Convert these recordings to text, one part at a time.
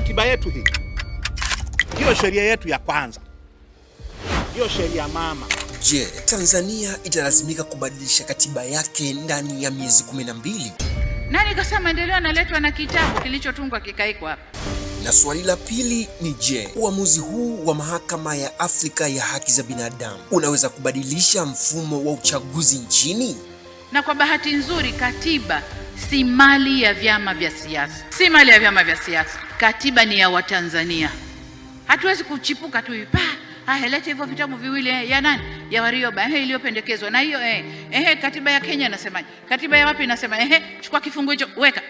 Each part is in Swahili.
katiba yetu hii ndiyo sheria yetu ya kwanza, ndiyo sheria mama. Je, Tanzania italazimika kubadilisha katiba yake ndani ya miezi 12? Nani kasema maendeleo yanaletwa na kitabu kilichotungwa kikaikwa hapa? Na swali la pili ni je, uamuzi huu wa Mahakama ya Afrika ya Haki za Binadamu unaweza kubadilisha mfumo wa uchaguzi nchini? Na kwa bahati nzuri, katiba si mali ya vyama vya siasa, si mali ya vyama vya siasa. Katiba ni ya Watanzania. Hatuwezi kuchipuka tu leta hivyo vitabu viwili ya nani? Ya Warioba iliyopendekezwa. Na hiyo katiba ya Kenya inasemaje? Katiba ya wapi inasema? Chukua kifungu hicho weka.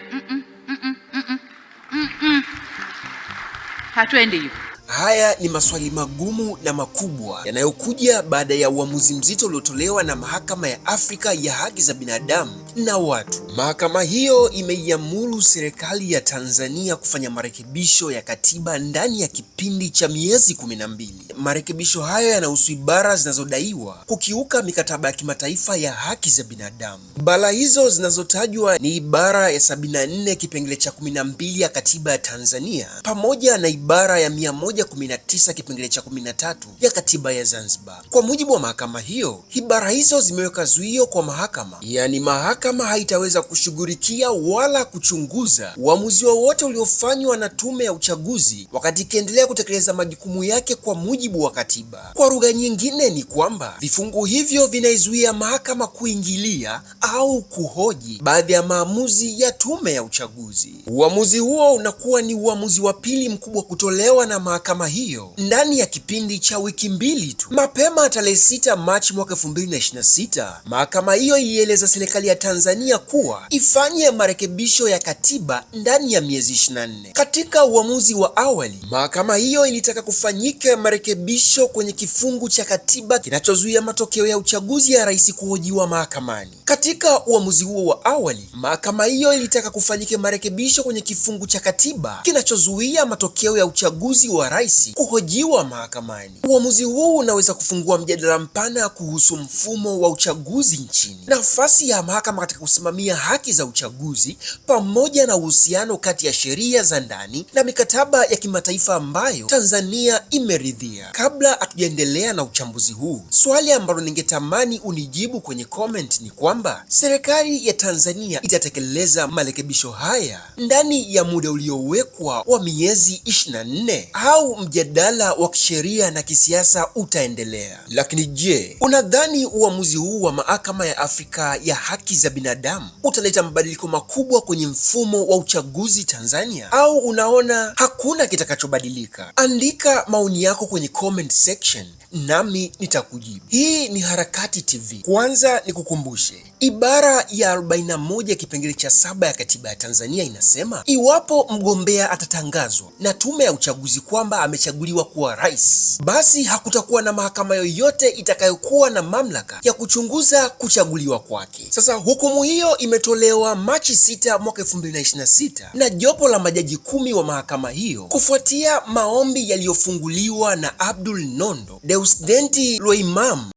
Hatuendi hivyo. Haya ni maswali magumu na makubwa yanayokuja baada ya uamuzi mzito uliotolewa na Mahakama ya Afrika ya Haki za Binadamu na watu. Mahakama hiyo imeiamuru serikali ya Tanzania kufanya marekebisho ya katiba ndani ya kipindi cha miezi 12. Marekebisho hayo yanahusu ibara zinazodaiwa kukiuka mikataba ya kimataifa ya haki za binadamu. Ibara hizo zinazotajwa ni ibara ya 74 kipengele cha 12 ya katiba ya Tanzania pamoja na ibara ya 119 kipengele cha 13 ya katiba ya Zanzibar. Kwa mujibu wa mahakama hiyo, ibara hizo zimeweka zuio kwa mahakama, yaani mahakama haitaweza kushughulikia wala kuchunguza uamuzi wowote uliofanywa na tume ya uchaguzi wakati ikiendelea kutekeleza majukumu yake kwa mujibu wa katiba. Kwa lugha nyingine ni kwamba vifungu hivyo vinaizuia mahakama kuingilia au kuhoji baadhi ya maamuzi ya tume ya uchaguzi. Uamuzi huo unakuwa ni uamuzi wa pili mkubwa kutolewa na mahakama hiyo ndani ya kipindi cha wiki 2 tu. Mapema tarehe 6 Machi mwaka 2026, mahakama hiyo ilieleza serikali ya Tanzania kuwa ifanye marekebisho ya katiba ndani ya miezi 24. Katika uamuzi wa awali, mahakama hiyo ilitaka kufanyika marekebisho kwenye kifungu cha katiba kinachozuia matokeo ya uchaguzi ya rais kuhojiwa mahakamani. Katika uamuzi huo wa awali, mahakama hiyo ilitaka kufanyike marekebisho kwenye kifungu cha katiba kinachozuia matokeo ya uchaguzi wa rais kuhojiwa mahakamani. Uamuzi huu unaweza kufungua mjadala mpana kuhusu mfumo wa uchaguzi nchini, nafasi ya mahakama katika kusimamia haki za uchaguzi, pamoja na uhusiano kati ya sheria za ndani na mikataba ya kimataifa ambayo Tanzania imeridhia. Kabla hatujaendelea na uchambuzi huu, swali ambalo ningetamani unijibu kwenye comment ni kwamba serikali ya Tanzania itatekeleza marekebisho haya ndani ya muda uliowekwa wa miezi 24 au mjadala wa kisheria na kisiasa utaendelea? Lakini je, unadhani uamuzi huu wa Mahakama ya Afrika ya Haki za Binadamu utaleta mabadiliko makubwa kwenye mfumo wa uchaguzi Tanzania, au unaona hakuna kitakachobadilika? Andika maoni yako kwenye comment section nami nitakujibu. Hii ni Harakati TV. Kwanza nikukumbushe, ibara ya 41 kipengele cha 7 ya katiba ya Tanzania inasema iwapo mgombea atatangazwa na tume ya uchaguzi kwamba amechaguliwa kuwa rais, basi hakutakuwa na mahakama yoyote itakayokuwa na mamlaka ya kuchunguza kuchaguliwa kwake. Sasa hukumu hiyo imetolewa Machi 6 mwaka 2026 na jopo la majaji 10 wa mahakama hiyo kufuatia maombi yaliyofunguliwa na Abdul Nondo, Deusdedit Lweimam,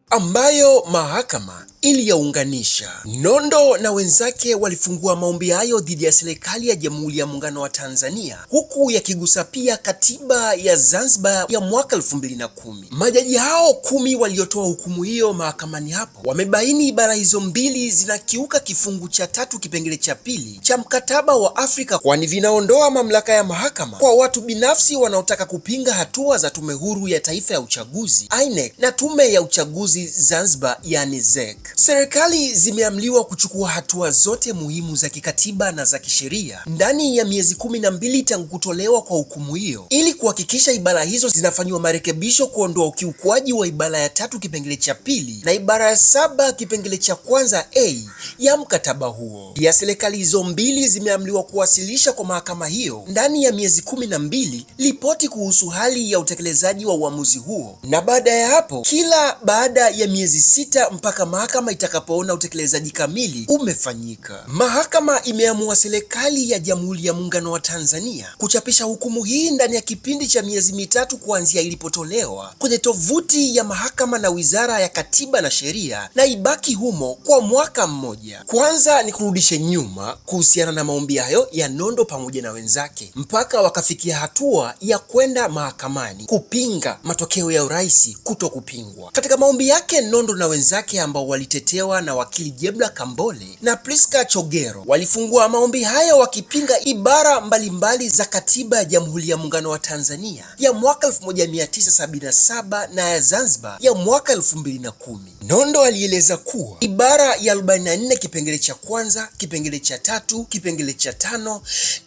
ambayo mahakama iliyaunganisha. Nondo na wenzake walifungua maombi hayo dhidi ya serikali ya Jamhuri ya Muungano wa Tanzania, huku yakigusa pia katiba ya Zanzibar ya mwaka 2010. Majaji hao 10 waliotoa hukumu hiyo mahakamani hapo wamebaini ibara hizo mbili zinakiuka kifungu cha 3 kipengele cha 2 cha mkataba wa Afrika, kwani vinaondoa mamlaka ya mahakama kwa watu binafsi wanaotaka kupinga hatua za Tume Huru ya Taifa ya Uchaguzi INEC na Tume ya Uchaguzi Zanzibar yani ZEC. Serikali zimeamriwa kuchukua hatua zote muhimu za kikatiba na za kisheria ndani ya miezi 12 tangu kutolewa kwa hukumu hiyo, ili kuhakikisha ibara hizo zinafanywa marekebisho kuondoa ukiukwaji wa ibara ya 3 kipengele cha 2 na ibara ya 7 kipengele cha 1 ya mkataba huo. Pia serikali hizo mbili zimeamriwa kuwasilisha kwa mahakama hiyo ndani ya miezi 12 ripoti kuhusu hali ya utekelezaji wa uamuzi huo, na baada ya hapo, kila baada ya miezi 6 mpaka mahakama mahakama itakapoona utekelezaji kamili umefanyika. Mahakama imeamua serikali ya Jamhuri ya Muungano wa Tanzania kuchapisha hukumu hii ndani ya kipindi cha miezi mitatu kuanzia ilipotolewa kwenye tovuti ya mahakama na Wizara ya Katiba na Sheria, na ibaki humo kwa mwaka mmoja. Kwanza ni kurudishe nyuma kuhusiana na maombi hayo ya Nondo pamoja na wenzake mpaka wakafikia hatua ya kwenda mahakamani kupinga matokeo ya urais kuto kupingwa. Katika maombi yake, Nondo na wenzake ambao walitetewa na wakili Jebla Kambole na Priska Chogero walifungua maombi haya wakipinga ibara mbalimbali za katiba ya Jamhuri ya Muungano wa Tanzania ya mwaka 1977 na ya Zanzibar ya mwaka 2010. Nondo alieleza kuwa ibara ya 44 kipengele cha kwanza, kipengele cha 3, kipengele cha 5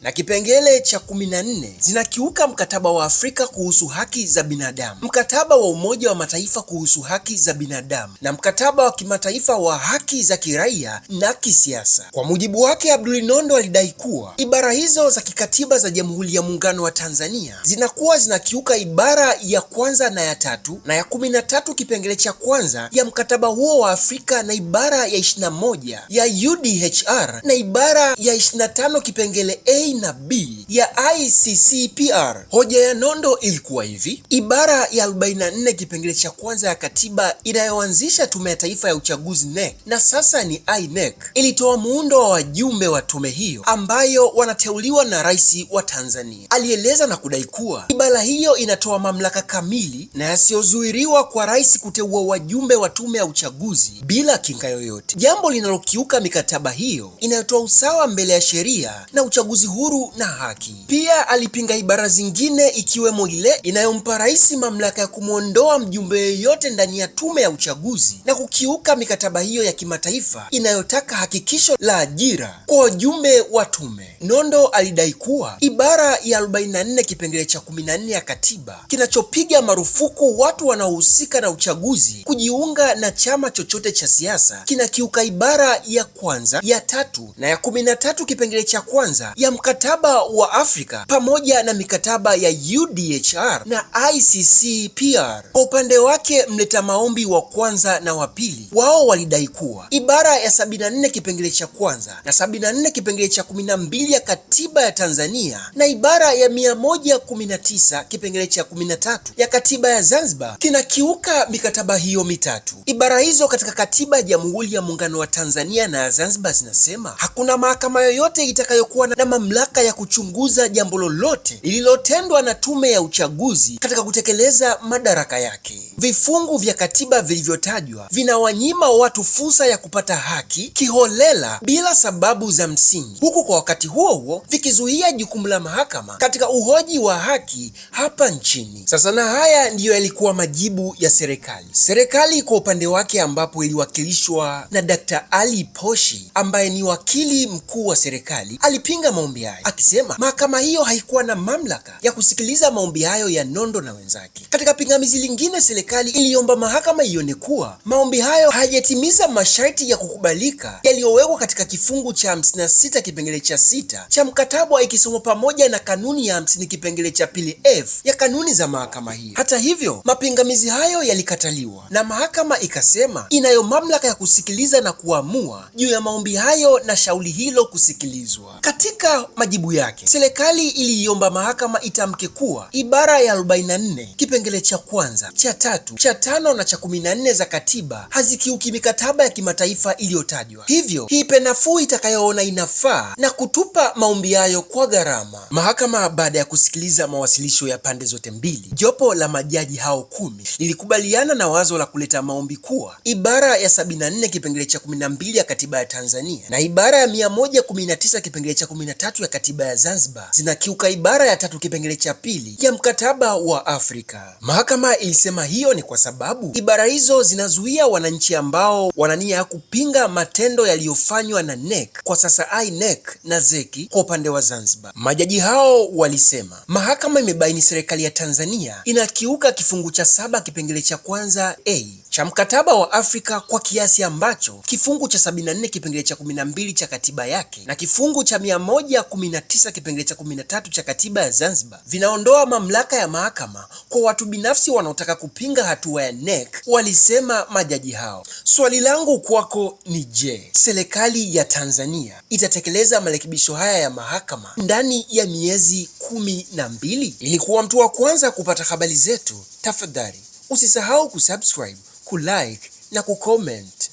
na kipengele cha 14 zinakiuka mkataba wa Afrika kuhusu haki za binadamu, mkataba wa Umoja wa Mataifa kuhusu haki za binadamu na mkataba wa kimataifa wa haki za kiraia na kisiasa. Kwa mujibu wake, Abdul Nondo alidai kuwa ibara hizo za kikatiba za Jamhuri ya Muungano wa Tanzania zinakuwa zinakiuka ibara ya kwanza na ya 3 na ya 13 kipengele cha kwanza ya mkataba huo wa Afrika na ibara ya 21 ya UDHR na ibara ya 25 kipengele A na B ya ICCPR. Hoja ya Nondo ilikuwa hivi: ibara ya 44 kipengele cha kwanza ya katiba inayoanzisha Tume ya Taifa ya Uchaguzi NEC na sasa ni INEC ilitoa muundo wa wajumbe wa tume hiyo ambayo wanateuliwa na Rais wa Tanzania. Alieleza na kudai kuwa ibara hiyo inatoa mamlaka kamili na yasiyozuiliwa kwa rais kuteua wajumbe wa tume ya uchaguzi bila kinga yoyote, jambo linalokiuka mikataba hiyo inayotoa usawa mbele ya sheria na uchaguzi huru na haki. Pia alipinga ibara zingine ikiwemo ile inayompa rais mamlaka ya kumwondoa mjumbe yeyote ndani ya tume ya uchaguzi na kukiuka mikataba hiyo ya kimataifa inayotaka hakikisho la ajira kwa wajumbe wa tume. Nondo alidai kuwa ibara ya 44 kipengele cha 14 ya katiba kinachopiga marufuku watu wanaohusika na uchaguzi kujiunga na chama chochote cha siasa kinakiuka ibara ya kwanza, ya 3 na ya 13 kipengele cha kwanza ya mkataba wa Afrika pamoja na mikataba ya UDHR na ICCPR. Kwa upande wake, mleta maombi wa kwanza na wa pili wao walidai kuwa ibara ya 74 kipengele cha kwanza na 74 kipengele cha 12 ya katiba ya Tanzania na ibara ya 119 kipengele cha 13 ya katiba ya Zanzibar kinakiuka mikataba hiyo mitatu. Ibara hizo katika katiba ya Jamhuri ya Muungano wa Tanzania na ya Zanzibar zinasema hakuna mahakama yoyote itakayokuwa na mamlaka ya kuchunguza jambo lolote lililotendwa na tume ya uchaguzi katika kutekeleza madaraka yake. Vifungu vya katiba vilivyotajwa vinawanyima watu fursa ya kupata haki kiholela bila sababu za msingi, huku kwa wakati huo huo vikizuia jukumu la mahakama katika uhoji wa haki hapa nchini. Sasa na haya ndiyo yalikuwa majibu ya serikali. Serikali kwa upande wake, ambapo iliwakilishwa na Dr. Ali Poshi ambaye ni wakili mkuu wa serikali, alipinga maombi hayo akisema mahakama hiyo haikuwa na mamlaka ya kusikiliza maombi hayo ya Nondo na wenzake. Katika pingamizi lingine, serikali iliomba mahakama ione kuwa maombi hayo hayajatimiza masharti ya kukubalika yaliyowekwa katika kifungu cha 56 kipengele cha 6 cha mkataba, ikisomwa pamoja na kanuni ya 50 kipengele cha 2F ya kanuni za mahakama hiyo. Hata hivyo, mapingamizi hayo yalikataliwa na mahakama ikasema inayo mamlaka ya kusikiliza na kuamua juu ya maombi hayo na shauri hilo kusikilizwa. Katika majibu yake, serikali iliiomba mahakama itamke kuwa ibara ya 44 kipengele cha kwanza, cha 3, cha 5 na cha 14 za katiba hazikiuki mikataba ya kimataifa iliyotajwa, hivyo ipe nafuu itakayoona inafaa na kutupa maombi hayo kwa gharama. Mahakama, baada ya kusikiliza mawasilisho ya pande zote mbili, jopo la majaji hao 10 lilikubaliana na wazo la kuleta maombi kuwa ibara ya 74 kipengele cha 12 ya katiba ya Tanzania na ibara ya 119 kipengele cha 13 ya katiba ya Zanzibar zinakiuka ibara ya 3 kipengele cha 2 ya mkataba wa Afrika. Mahakama ilisema hiyo ni kwa sababu ibara hizo zinazuia wananchi ambao wana nia ya kupinga matendo yaliyofanywa na NEC, kwa sasa INEC, na ZEC kwa upande wa Zanzibar. Majaji hao walisema mahakama imebaini serikali ya Tanzania inakiuka kifungu cha 7 kipengele cha kwanza A cha mkataba wa Afrika kwa kiasi ambacho kifungu cha 74 kipengele cha 12 cha katiba yake na kifungu cha 119 kipengele kipengele cha 13 cha katiba ya Zanzibar vinaondoa mamlaka ya mahakama kwa watu binafsi wanaotaka kupinga hatua ya NEC, walisema majaji hao. Swali langu kwako ni je, serikali ya Tanzania itatekeleza marekebisho haya ya mahakama ndani ya miezi 12? Ili kuwa mtu wa kwanza kupata habari zetu, tafadhali usisahau kusubscribe, kulike na kucomment.